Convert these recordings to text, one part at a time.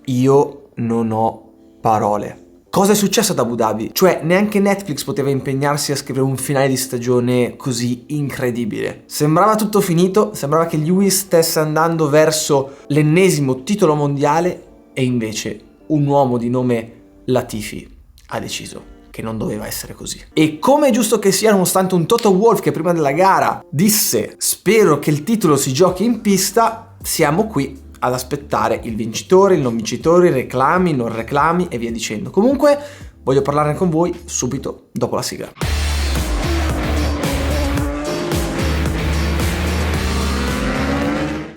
Io non ho parole. Cosa è successo ad Abu Dhabi? Cioè, neanche Netflix poteva impegnarsi a scrivere un finale di stagione così incredibile. Sembrava tutto finito, sembrava che Lewis stesse andando verso l'ennesimo titolo mondiale e invece un uomo di nome Latifi ha deciso che non doveva essere così. E come è giusto che sia, nonostante un Toto Wolff che prima della gara disse spero che il titolo si giochi in pista, siamo qui ad aspettare il vincitore, il non vincitore, i reclami, i non reclami e via dicendo. Comunque voglio parlarne con voi subito dopo la sigla.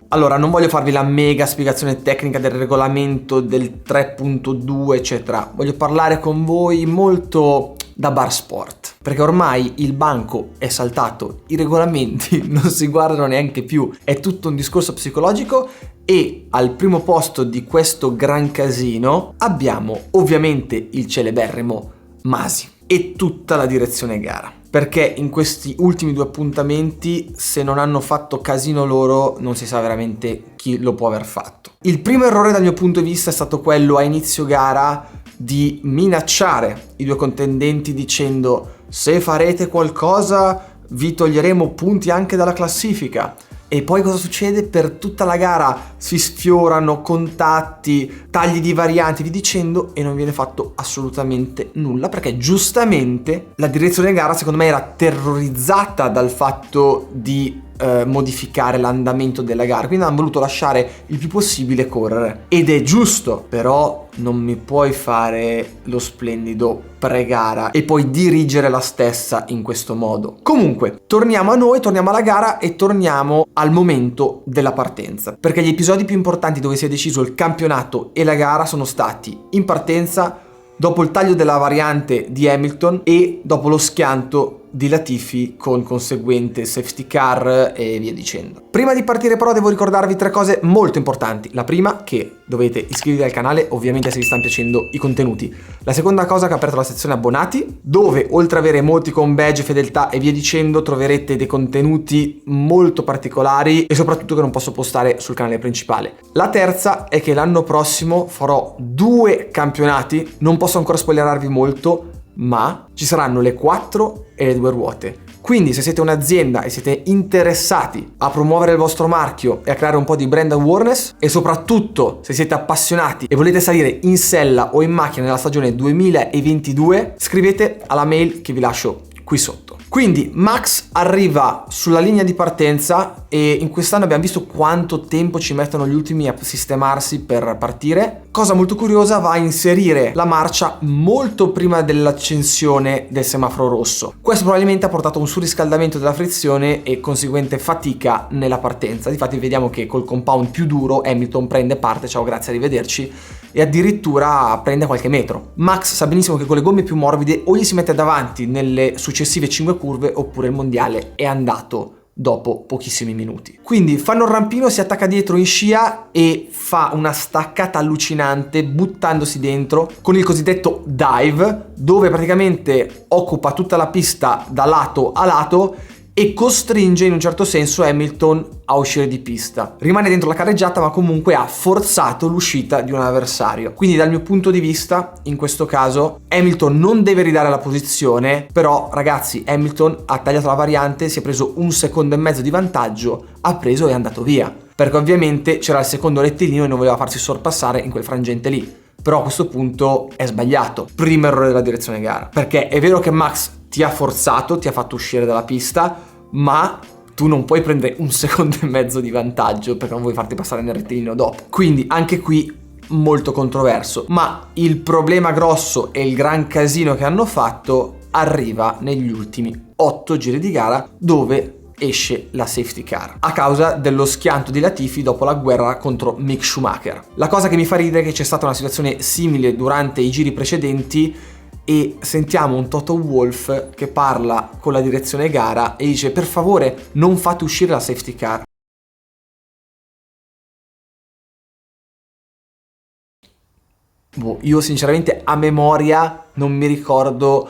Allora, non voglio farvi la mega spiegazione tecnica del regolamento del 3.2 eccetera, voglio parlare con voi molto da bar sport, perché ormai il banco è saltato, i regolamenti non si guardano neanche più, è tutto un discorso psicologico e al primo posto di questo gran casino abbiamo ovviamente il celeberrimo Masi e tutta la direzione gara. Perché in questi ultimi due appuntamenti, se non hanno fatto casino loro, non si sa veramente chi lo può aver fatto. Il primo errore dal mio punto di vista è stato quello a inizio gara di minacciare i due contendenti dicendo se farete qualcosa vi toglieremo punti anche dalla classifica. E poi cosa succede? Per tutta la gara si sfiorano contatti, tagli di varianti, vi dicendo, e non viene fatto assolutamente nulla perché giustamente la direzione gara secondo me era terrorizzata dal fatto di modificare l'andamento della gara, quindi hanno voluto lasciare il più possibile correre ed è giusto, però non mi puoi fare lo splendido pre-gara e poi dirigere la stessa in questo modo. Comunque torniamo a noi, torniamo alla gara e torniamo al momento della partenza, perché gli episodi più importanti dove si è deciso il campionato e la gara sono stati in partenza, dopo il taglio della variante di Hamilton e dopo lo schianto di Latifi con conseguente safety car e via dicendo. Prima di partire però devo ricordarvi tre cose molto importanti. La prima, che dovete iscrivervi al canale ovviamente se vi stanno piacendo i contenuti. La seconda cosa, che ho aperto la sezione abbonati, dove oltre ad avere molti con badge, fedeltà e via dicendo troverete dei contenuti molto particolari e soprattutto che non posso postare sul canale principale. La terza è che l'anno prossimo farò 2 campionati, non posso ancora spoilerarvi molto, ma ci saranno le 4 e le 2 ruote. Quindi se siete un'azienda e siete interessati a promuovere il vostro marchio e a creare un po' di brand awareness e soprattutto se siete appassionati e volete salire in sella o in macchina nella stagione 2022, scrivete alla mail che vi lascio qui sotto. Quindi Max arriva sulla linea di partenza e in quest'anno abbiamo visto quanto tempo ci mettono gli ultimi a sistemarsi per partire. Cosa molto curiosa, va a inserire la marcia molto prima dell'accensione del semaforo rosso. Questo probabilmente ha portato a un surriscaldamento della frizione e conseguente fatica nella partenza. Difatti vediamo che col compound più duro Hamilton prende parte, ciao grazie arrivederci, e addirittura prende qualche metro. Max sa benissimo che con le gomme più morbide o gli si mette davanti nelle successive 5 curve oppure il mondiale è andato dopo pochissimi minuti. Quindi fanno il rampino, si attacca dietro in scia e fa una staccata allucinante buttandosi dentro con il cosiddetto dive, dove praticamente occupa tutta la pista da lato a lato e costringe in un certo senso Hamilton a uscire di pista. Rimane dentro la carreggiata ma comunque ha forzato l'uscita di un avversario. Quindi dal mio punto di vista, in questo caso, Hamilton non deve ridare la posizione, però ragazzi, Hamilton ha tagliato la variante, si è preso 1,5 secondi di vantaggio, ha preso e è andato via. Perché ovviamente c'era il secondo rettilineo e non voleva farsi sorpassare in quel frangente lì. Però a questo punto è sbagliato. Primo errore della direzione gara. Perché è vero che Max ti ha forzato, ti ha fatto uscire dalla pista, ma tu non puoi prendere 1,5 secondi di vantaggio perché non vuoi farti passare nel rettilineo dopo. Quindi anche qui molto controverso, ma il problema grosso e il gran casino che hanno fatto arriva negli ultimi 8 giri di gara, dove esce la safety car a causa dello schianto di Latifi dopo la guerra contro Mick Schumacher. La cosa che mi fa ridere è che c'è stata una situazione simile durante i giri precedenti e sentiamo un Toto Wolff che parla con la direzione gara e dice per favore non fate uscire la safety car. Io sinceramente a memoria non mi ricordo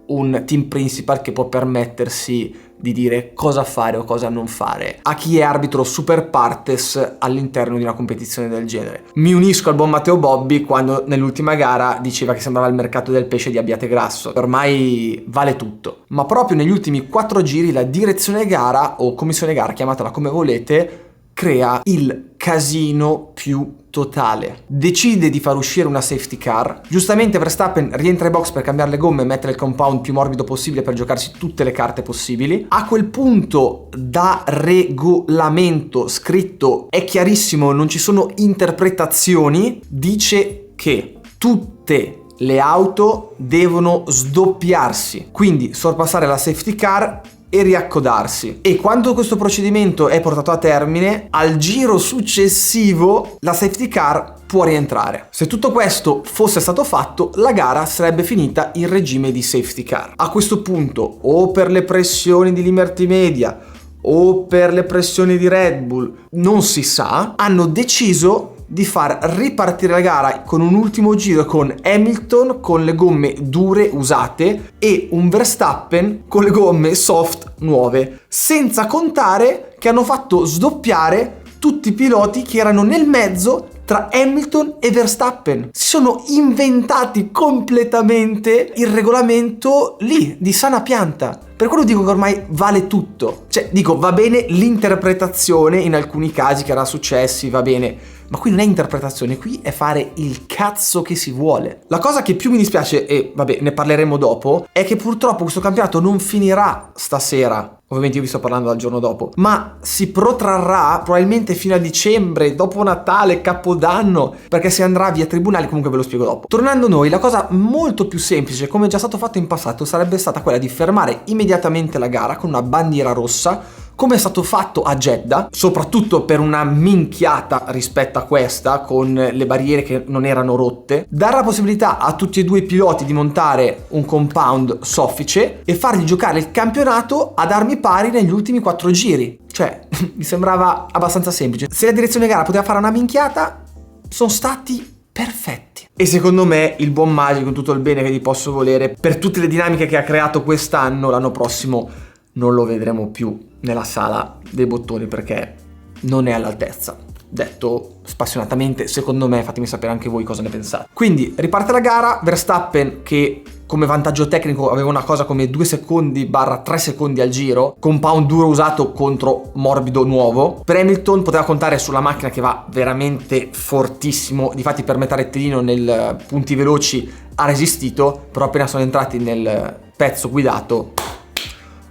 un team principal che può permettersi di dire cosa fare o cosa non fare a chi è arbitro super partes all'interno di una competizione del genere. Mi unisco al buon Matteo Bobbi quando nell'ultima gara diceva che sembrava il mercato del pesce di Abbiategrasso. Ormai vale tutto. Ma proprio negli ultimi 4 giri la direzione gara o commissione gara, chiamatela come volete, crea il casino più totale. Decide di far uscire una safety car. Giustamente Verstappen rientra in box per cambiare le gomme e mettere il compound più morbido possibile per giocarsi tutte le carte possibili. A quel punto, da regolamento scritto, è chiarissimo, non ci sono interpretazioni, dice che tutte le auto devono sdoppiarsi, quindi sorpassare la safety car e riaccodarsi. E quando questo procedimento è portato a termine, al giro successivo la safety car può rientrare. Se tutto questo fosse stato fatto, la gara sarebbe finita in regime di safety car. A questo punto, o per le pressioni di Liberty Media o per le pressioni di Red Bull, non si sa, hanno deciso di far ripartire la gara con un ultimo giro con Hamilton con le gomme dure usate e un Verstappen con le gomme soft nuove, senza contare che hanno fatto sdoppiare tutti i piloti che erano nel mezzo tra Hamilton e Verstappen. Si sono inventati completamente il regolamento lì, di sana pianta. Per quello dico che ormai vale tutto. Cioè, dico, va bene l'interpretazione in alcuni casi che era successi, va bene, ma qui non è interpretazione, qui è fare il cazzo che si vuole. La cosa che più mi dispiace, e vabbè, ne parleremo dopo, è che purtroppo questo campionato non finirà stasera. Ovviamente io vi sto parlando dal giorno dopo, ma si protrarrà probabilmente fino a dicembre, dopo Natale, Capodanno, perché si andrà via tribunali, comunque ve lo spiego dopo. Tornando a noi, la cosa molto più semplice, come è già stato fatto in passato, sarebbe stata quella di fermare immediatamente la gara con una bandiera rossa, come è stato fatto a Jeddah, soprattutto per una minchiata rispetto a questa, con le barriere che non erano rotte, dare la possibilità a tutti e due i piloti di montare un compound soffice e fargli giocare il campionato ad armi pari negli ultimi 4 giri. Cioè, mi sembrava abbastanza semplice. Se la direzione gara poteva fare una minchiata, sono stati perfetti. E secondo me il buon Masi, con tutto il bene che gli posso volere, per tutte le dinamiche che ha creato quest'anno, l'anno prossimo non lo vedremo più nella sala dei bottoni perché non è all'altezza. Detto spassionatamente, secondo me, fatemi sapere anche voi cosa ne pensate. Quindi riparte la gara, Verstappen che come vantaggio tecnico aveva una cosa come 2 secondi / 3 secondi al giro, compound duro usato contro morbido nuovo. Per Hamilton poteva contare sulla macchina che va veramente fortissimo, difatti per metà rettilineo nel punti veloci ha resistito, però appena sono entrati nel pezzo guidato,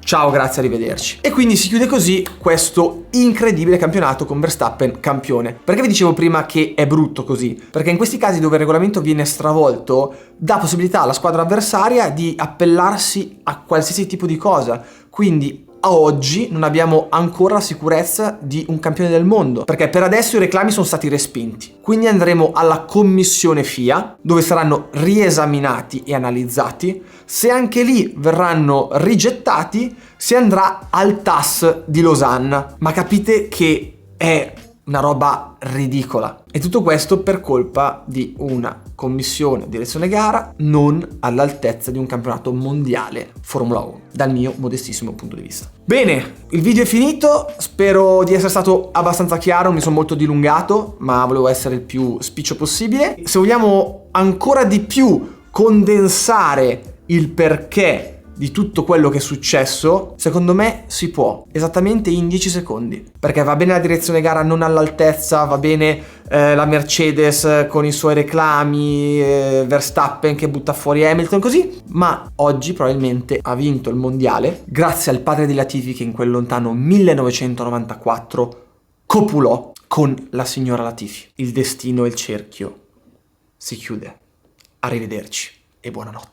ciao, grazie, arrivederci. E quindi si chiude così questo incredibile campionato con Verstappen campione. Perché vi dicevo prima che è brutto così? Perché in questi casi dove il regolamento viene stravolto, dà possibilità alla squadra avversaria di appellarsi a qualsiasi tipo di cosa. Quindi a oggi non abbiamo ancora la sicurezza di un campione del mondo, perché per adesso i reclami sono stati respinti. Quindi andremo alla commissione FIA, dove saranno riesaminati e analizzati. Se anche lì verranno rigettati, si andrà al TAS di Losanna. Ma capite che è una roba ridicola. E tutto questo per colpa di una commissione direzione gara non all'altezza di un campionato mondiale Formula 1, dal mio modestissimo punto di vista. Bene, il video è finito, spero di essere stato abbastanza chiaro, mi sono molto dilungato, ma volevo essere il più spiccio possibile. Se vogliamo ancora di più condensare il perché di tutto quello che è successo, secondo me si può, esattamente in 10 secondi. Perché va bene la direzione gara non all'altezza, va bene la Mercedes con i suoi reclami, Verstappen che butta fuori Hamilton, così, ma oggi probabilmente ha vinto il mondiale grazie al padre di Latifi che in quel lontano 1994 copulò con la signora Latifi. Il destino e il cerchio si chiude. Arrivederci e buonanotte.